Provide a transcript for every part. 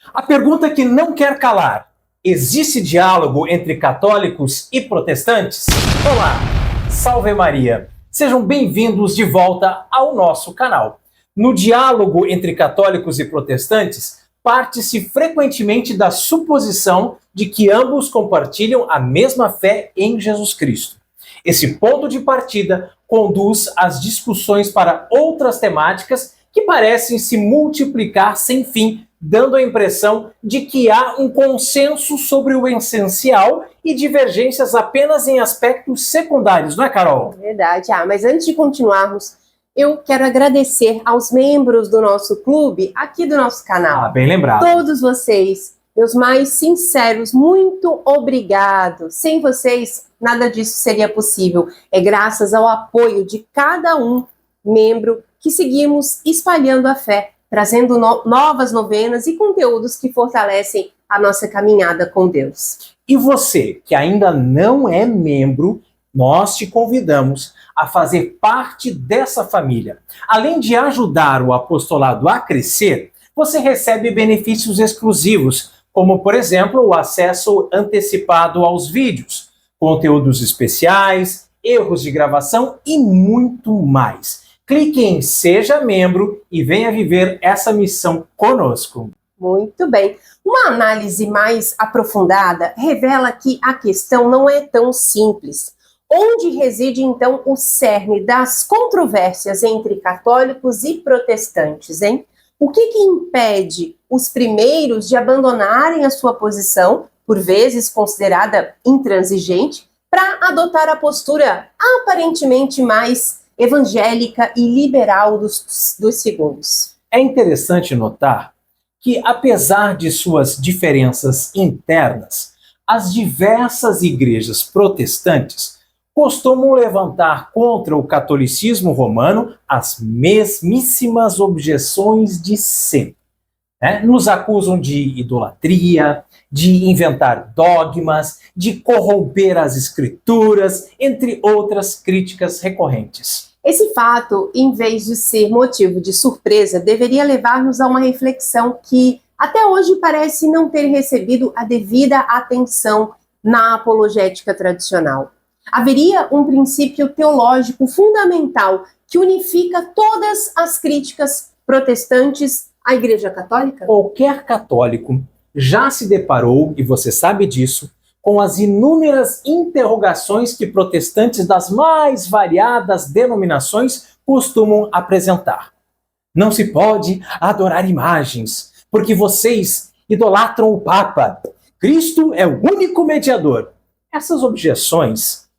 A pergunta que não quer calar: existe diálogo entre católicos e protestantes? Olá, salve Maria! Sejam bem-vindos de volta ao nosso canal. No diálogo entre católicos e protestantes, parte-se frequentemente da suposição de que ambos compartilham a mesma fé em Jesus Cristo. Esse ponto de partida conduz as discussões para outras temáticas que parecem se multiplicar sem fim, dando a impressão de que há um consenso sobre o essencial e divergências apenas em aspectos secundários, não é, Carol? Verdade. Mas antes de continuarmos, eu quero agradecer aos membros do nosso clube, aqui do nosso canal. Bem lembrado. Todos vocês, meus mais sinceros, muito obrigado. Sem vocês, nada disso seria possível. É graças ao apoio de cada um membro que seguimos espalhando a fé, trazendo novas novenas e conteúdos que fortalecem a nossa caminhada com Deus. E você, que ainda não é membro, nós te convidamos a fazer parte dessa família. Além de ajudar o apostolado a crescer, você recebe benefícios exclusivos, como, por exemplo, o acesso antecipado aos vídeos, conteúdos especiais, erros de gravação e muito mais. Clique em Seja Membro e venha viver essa missão conosco. Muito bem. Uma análise mais aprofundada revela que a questão não é tão simples. Onde reside, então, o cerne das controvérsias entre católicos e protestantes, hein? O que impede os primeiros de abandonarem a sua posição, por vezes considerada intransigente, para adotar a postura aparentemente mais evangélica e liberal dos segundos? É interessante notar que, apesar de suas diferenças internas, as diversas igrejas protestantes costumam levantar contra o catolicismo romano as mesmíssimas objeções de sempre. Nos acusam de idolatria, de inventar dogmas, de corromper as escrituras, entre outras críticas recorrentes. Esse fato, em vez de ser motivo de surpresa, deveria levar-nos a uma reflexão que até hoje parece não ter recebido a devida atenção na apologética tradicional. Haveria um princípio teológico fundamental que unifica todas as críticas protestantes à Igreja Católica? Qualquer católico já se deparou, e você sabe disso, com as inúmeras interrogações que protestantes das mais variadas denominações costumam apresentar. Não se pode adorar imagens, porque vocês idolatram o Papa. Cristo é o único mediador. Essas objeções,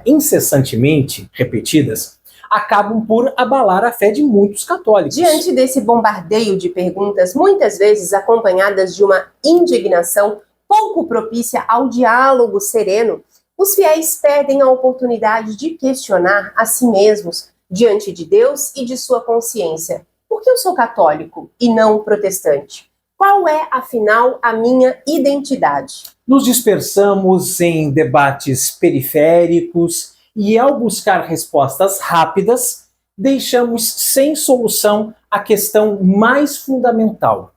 incessantemente repetidas, acabam por abalar a fé de muitos católicos. Diante desse bombardeio de perguntas, muitas vezes acompanhadas de uma indignação pouco propícia ao diálogo sereno, os fiéis perdem a oportunidade de questionar a si mesmos diante de Deus e de sua consciência. Por que eu sou católico e não protestante? Qual é, afinal, a minha identidade? Nos dispersamos em debates periféricos e, ao buscar respostas rápidas, deixamos sem solução a questão mais fundamental: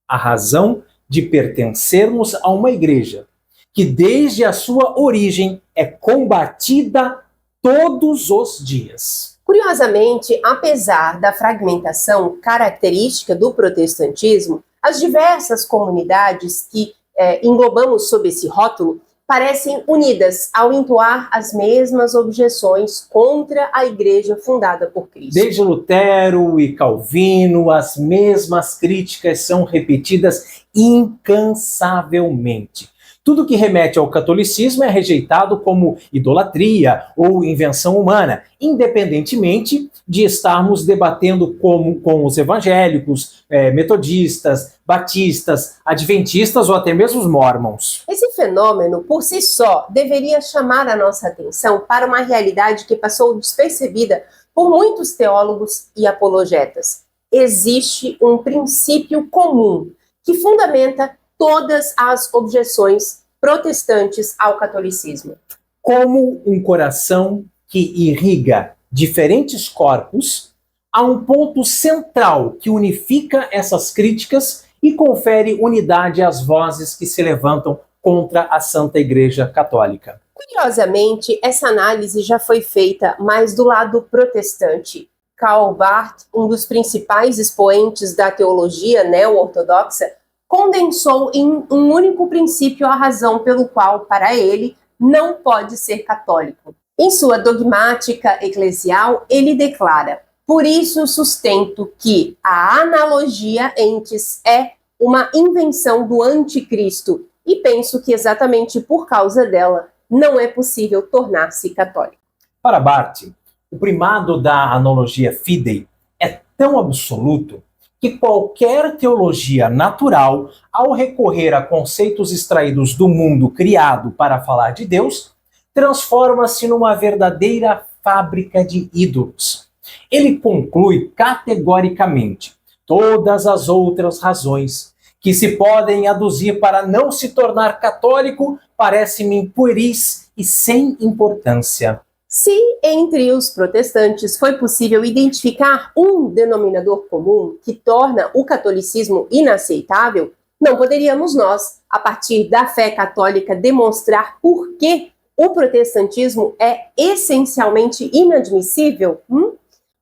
a razão de pertencermos a uma igreja que, desde a sua origem, é combatida todos os dias. Curiosamente, apesar da fragmentação característica do protestantismo, as diversas comunidades que englobamos sob esse rótulo parecem unidas ao entoar as mesmas objeções contra a igreja fundada por Cristo. Desde Lutero e Calvino, as mesmas críticas são repetidas incansavelmente. Tudo que remete ao catolicismo é rejeitado como idolatria ou invenção humana, independentemente de estarmos debatendo com os evangélicos, metodistas, batistas, adventistas ou até mesmo os mórmons. Esse fenômeno, por si só, deveria chamar a nossa atenção para uma realidade que passou despercebida por muitos teólogos e apologetas. Existe um princípio comum que fundamenta todas as objeções protestantes ao catolicismo. Como um coração que irriga diferentes corpos, há um ponto central que unifica essas críticas e confere unidade às vozes que se levantam contra a Santa Igreja Católica. Curiosamente, essa análise já foi feita mais do lado protestante. Karl Barth, um dos principais expoentes da teologia neo-ortodoxa, condensou em um único princípio a razão pelo qual, para ele, não pode ser católico. Em sua dogmática eclesial, ele declara: por isso sustento que a analogia entes é uma invenção do anticristo e penso que exatamente por causa dela não é possível tornar-se católico. Para Barth, o primado da analogia fidei é tão absoluto que qualquer teologia natural, ao recorrer a conceitos extraídos do mundo criado para falar de Deus, transforma-se numa verdadeira fábrica de ídolos. Ele conclui categoricamente todas as outras razões que se podem aduzir para não se tornar católico parece-me pueris e sem importância. Se entre os protestantes foi possível identificar um denominador comum que torna o catolicismo inaceitável, não poderíamos nós, a partir da fé católica, demonstrar por que o protestantismo é essencialmente inadmissível?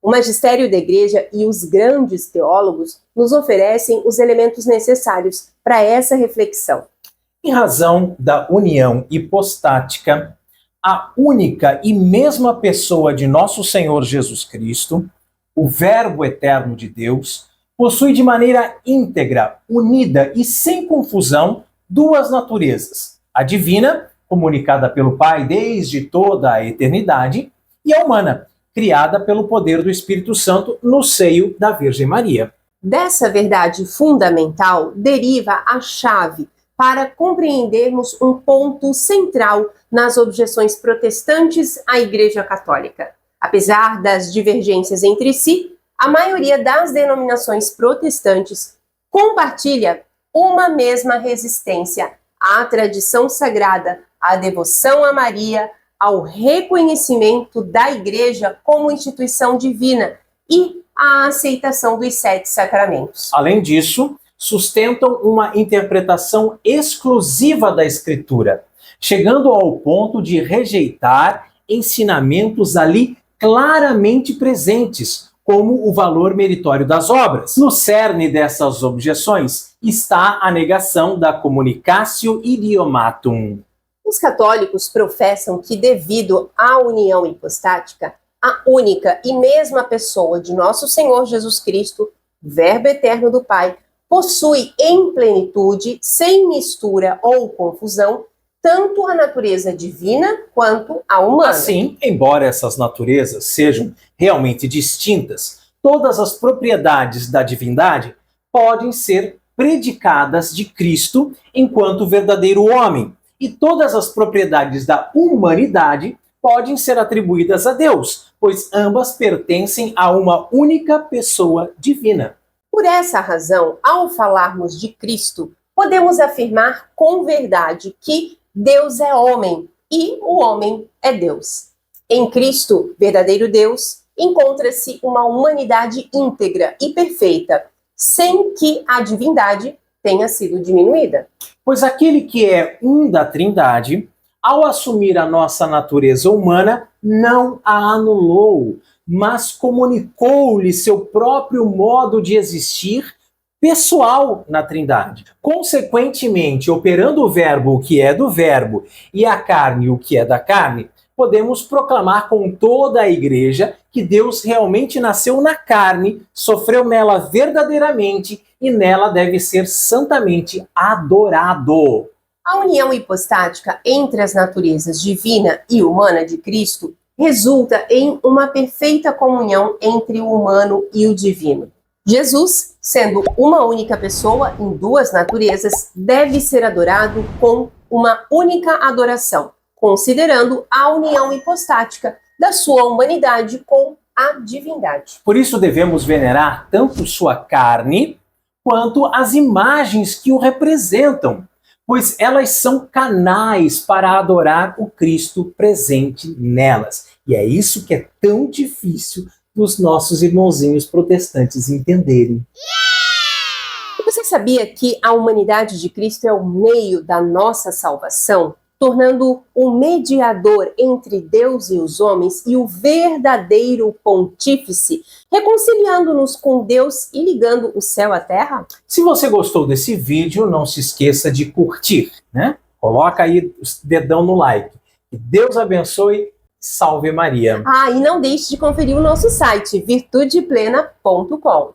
O magistério da Igreja e os grandes teólogos nos oferecem os elementos necessários para essa reflexão. Em razão da união hipostática, a única e mesma pessoa de nosso Senhor Jesus Cristo, o Verbo eterno de Deus, possui de maneira íntegra, unida e sem confusão duas naturezas: a divina, comunicada pelo Pai desde toda a eternidade, e a humana, criada pelo poder do Espírito Santo no seio da Virgem Maria. Dessa verdade fundamental deriva a chave para compreendermos um ponto central nas objeções protestantes à Igreja Católica. Apesar das divergências entre si, a maioria das denominações protestantes compartilha uma mesma resistência à tradição sagrada, à devoção a Maria, ao reconhecimento da Igreja como instituição divina e à aceitação dos 7 sacramentos. Além disso, sustentam uma interpretação exclusiva da Escritura, chegando ao ponto de rejeitar ensinamentos ali claramente presentes, como o valor meritório das obras. No cerne dessas objeções está a negação da communicatio idiomatum. Os católicos professam que, devido à união hipostática, a única e mesma pessoa de nosso Senhor Jesus Cristo, Verbo eterno do Pai, possui em plenitude, sem mistura ou confusão, tanto a natureza divina quanto a humana. Assim, embora essas naturezas sejam realmente distintas, todas as propriedades da divindade podem ser predicadas de Cristo enquanto verdadeiro homem, e todas as propriedades da humanidade podem ser atribuídas a Deus, pois ambas pertencem a uma única pessoa divina. Por essa razão, ao falarmos de Cristo, podemos afirmar com verdade que Deus é homem e o homem é Deus. Em Cristo, verdadeiro Deus, encontra-se uma humanidade íntegra e perfeita, sem que a divindade tenha sido diminuída. Pois aquele que é um da Trindade, ao assumir a nossa natureza humana, não a anulou, mas comunicou-lhe seu próprio modo de existir pessoal na Trindade. Consequentemente, operando o Verbo o que é do Verbo e a carne o que é da carne, podemos proclamar com toda a Igreja que Deus realmente nasceu na carne, sofreu nela verdadeiramente e nela deve ser santamente adorado. A união hipostática entre as naturezas divina e humana de Cristo resulta em uma perfeita comunhão entre o humano e o divino. Jesus, sendo uma única pessoa em duas naturezas, deve ser adorado com uma única adoração, considerando a união hipostática da sua humanidade com a divindade. Por isso devemos venerar tanto sua carne quanto as imagens que o representam, pois elas são canais para adorar o Cristo presente nelas. E é isso que é tão difícil dos nossos irmãozinhos protestantes entenderem. E você sabia que a humanidade de Cristo é o meio da nossa salvação, tornando o mediador entre Deus e os homens e o verdadeiro pontífice, reconciliando-nos com Deus e ligando o céu à terra? Se você gostou desse vídeo, não se esqueça de curtir, né? Coloca aí o dedão no like. Que Deus abençoe. Salve Maria. E não deixe de conferir o nosso site virtudeplena.com.